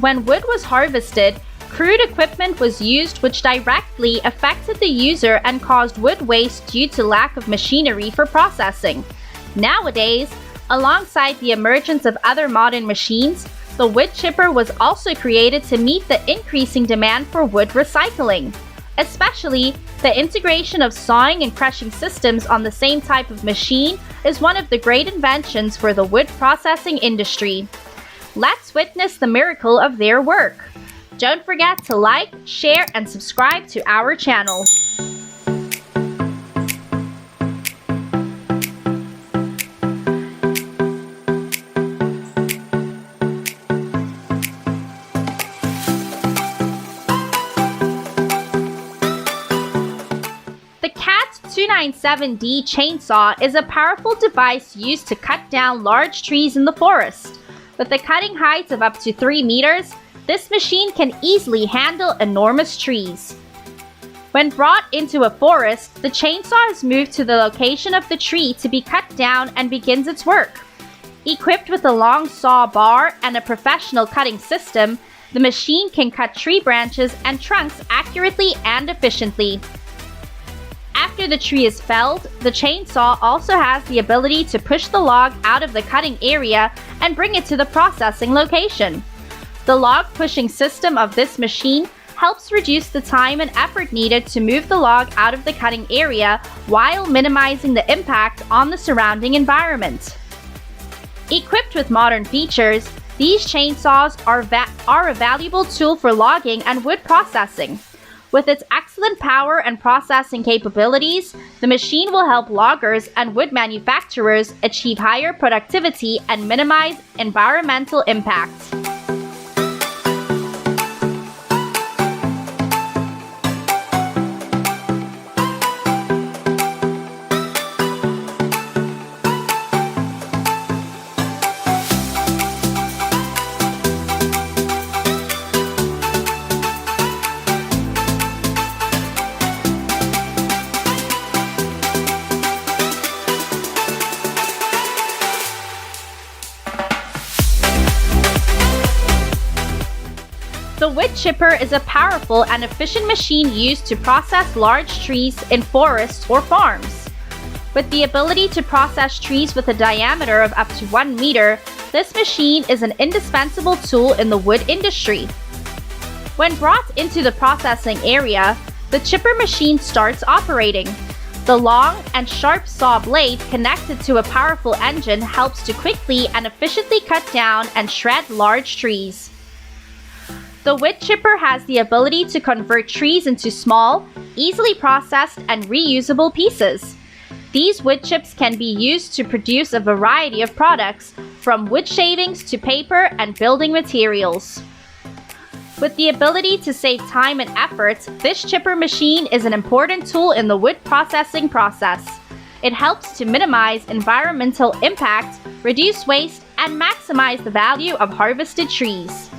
When wood was harvested, crude equipment was used which directly affected the user and caused wood waste due to lack of machinery for processing. Nowadays, alongside the emergence of other modern machines, the wood chipper was also created to meet the increasing demand for wood recycling. Especially, the integration of sawing and crushing systems on the same type of machine is one of the great inventions for the wood processing industry. Let's witness the miracle of their work. Don't forget to like, share, and subscribe to our channel. The CAT 297D chainsaw is a powerful device used to cut down large trees in the forest. With a cutting height of up to 3 meters, this machine can easily handle enormous trees. When brought into a forest, the chainsaw is moved to the location of the tree to be cut down and begins its work. Equipped with a long saw bar and a professional cutting system, the machine can cut tree branches and trunks accurately and efficiently. After the tree is felled, the chainsaw also has the ability to push the log out of the cutting area and bring it to the processing location. The log pushing system of this machine helps reduce the time and effort needed to move the log out of the cutting area while minimizing the impact on the surrounding environment. Equipped with modern features, these chainsaws are a valuable tool for logging and wood processing. With its excellent power and processing capabilities, the machine will help loggers and wood manufacturers achieve higher productivity and minimize environmental impact. The wood chipper is a powerful and efficient machine used to process large trees in forests or farms. With the ability to process trees with a diameter of up to 1 meter, this machine is an indispensable tool in the wood industry. When brought into the processing area, the chipper machine starts operating. The long and sharp saw blade connected to a powerful engine helps to quickly and efficiently cut down and shred large trees. The wood chipper has the ability to convert trees into small, easily processed and reusable pieces. These wood chips can be used to produce a variety of products, from wood shavings to paper and building materials. With the ability to save time and effort, this chipper machine is an important tool in the wood processing process. It helps to minimize environmental impact, reduce waste, and maximize the value of harvested trees.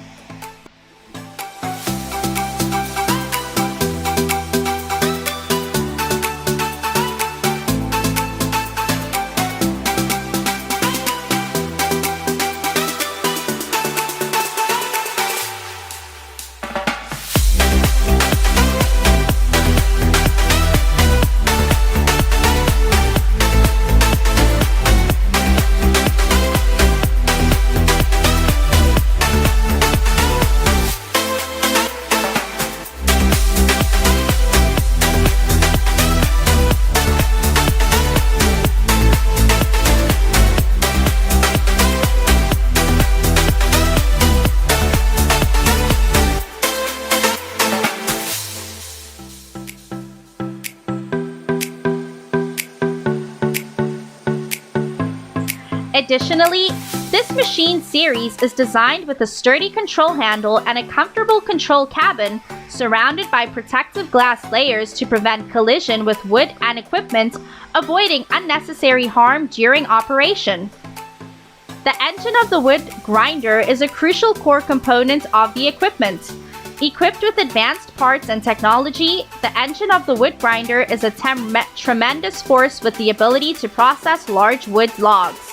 Additionally, this machine series is designed with a sturdy control handle and a comfortable control cabin surrounded by protective glass layers to prevent collision with wood and equipment, avoiding unnecessary harm during operation. The engine of the wood grinder is a crucial core component of the equipment. Equipped with advanced parts and technology, the engine of the wood grinder is a tremendous force with the ability to process large wood logs.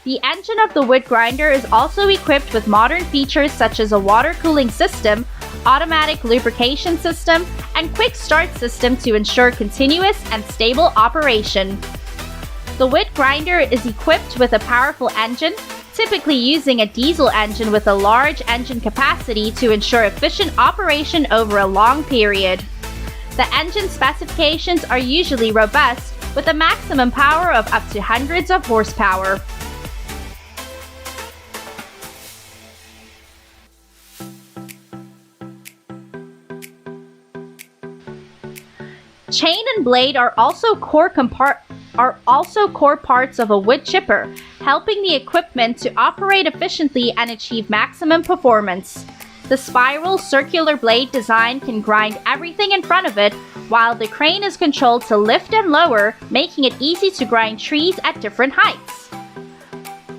The engine of the wood grinder is also equipped with modern features such as a water cooling system, automatic lubrication system, and quick start system to ensure continuous and stable operation. The wood grinder is equipped with a powerful engine, typically using a diesel engine with a large engine capacity to ensure efficient operation over a long period. The engine specifications are usually robust, with a maximum power of up to hundreds of horsepower. Chain and blade are also core parts of a wood chipper, helping the equipment to operate efficiently and achieve maximum performance. The spiral circular blade design can grind everything in front of it, while the crane is controlled to lift and lower, making it easy to grind trees at different heights.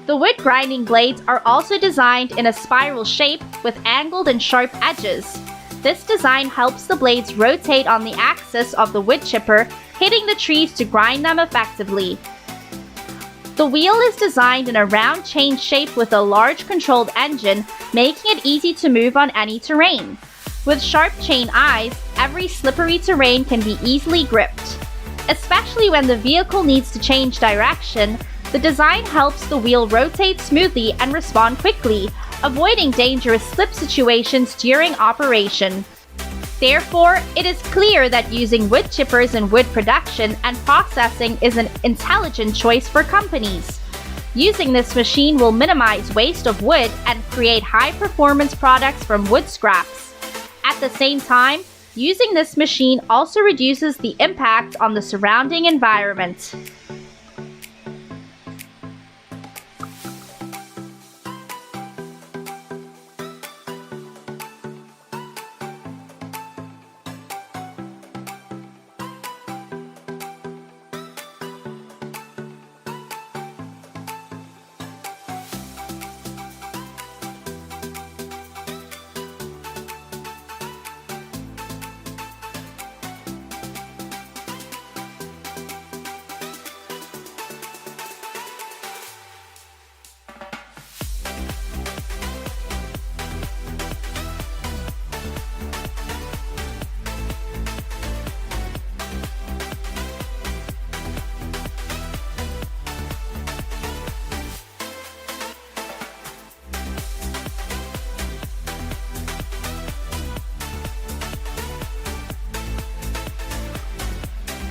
The wood grinding blades are also designed in a spiral shape with angled and sharp edges. This design helps the blades rotate on the axis of the wood chipper, hitting the trees to grind them effectively. The wheel is designed in a round chain shape with a large controlled engine, making it easy to move on any terrain. With sharp chain eyes, every slippery terrain can be easily gripped. Especially when the vehicle needs to change direction, the design helps the wheel rotate smoothly and respond quickly, avoiding dangerous slip situations during operation. Therefore, it is clear that using wood chippers in wood production and processing is an intelligent choice for companies. Using this machine will minimize waste of wood and create high-performance products from wood scraps. At the same time, using this machine also reduces the impact on the surrounding environment.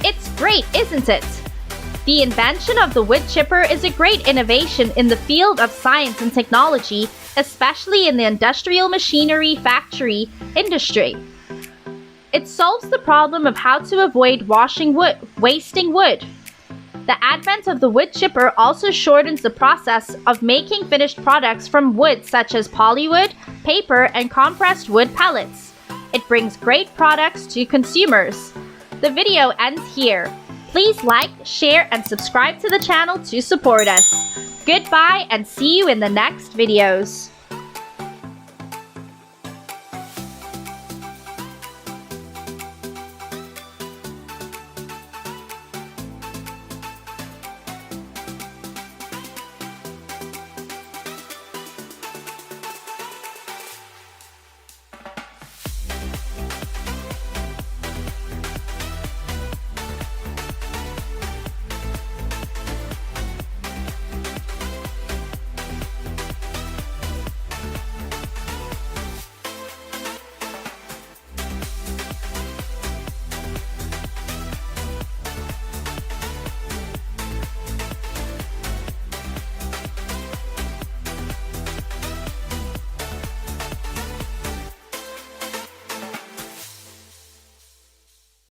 It's great, isn't it? The invention of the wood chipper is a great innovation in the field of science and technology, especially in the industrial machinery factory industry. It solves the problem of how to avoid wasting wood. The advent of the wood chipper also shortens the process of making finished products from wood such as polywood, paper, and compressed wood pellets. It brings great products to consumers. The video ends here. Please like, share, and subscribe to the channel to support us. Goodbye and see you in the next videos.